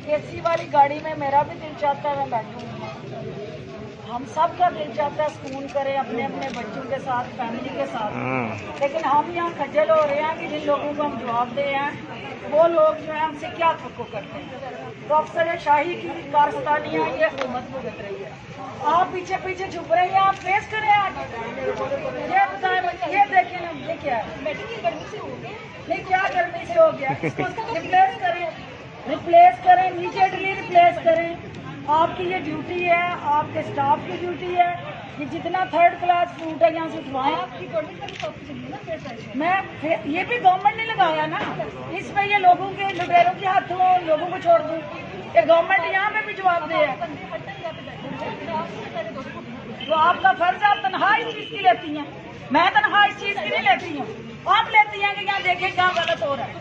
AC वाली गाड़ी में मेरा भी दिल चाहता है मैं बैठूं, हम सब का दिल चाहता है सुकून करें अपने अपने बच्चों के साथ, फैमिली के साथ, लेकिन हम यहाँ खज्जल हो रहे हैं कि जिन लोगों को हम जवाब दे हैं वो लोग जो है हमसे क्या तवक्को करते हैं। तो अफसर शाही की कारस्तानियाँ ये हुकूमत भुगत रही है, आप पीछे पीछे छुप रहे हैं, आप फेस करें आज। ये बताएं मुझे, ये देखें ना, ये क्या है? नहीं, क्या गर्मी से हो गया? रिप्लेस करें, इमीडिएटली रिप्लेस करें। आपकी ये ड्यूटी है, आपके स्टाफ की ड्यूटी है कि जितना थर्ड क्लास फूड है यहाँ से उठवाएं। मैं ये भी गवर्नमेंट ने लगाया ना, इसमें ये लोगों के लुटेरों के हाथों लोगों को छोड़ दूँ, ये गवर्नमेंट यहाँ पे भी जवाब दे। तो आपका फर्ज है, आप तनख्वाह इस चीज़ की लेती हैं, मैं तनख्वाह इस चीज़ की नहीं लेती हूँ। आप लेती हैं कि यहाँ देखें क्या गलत हो रहा है।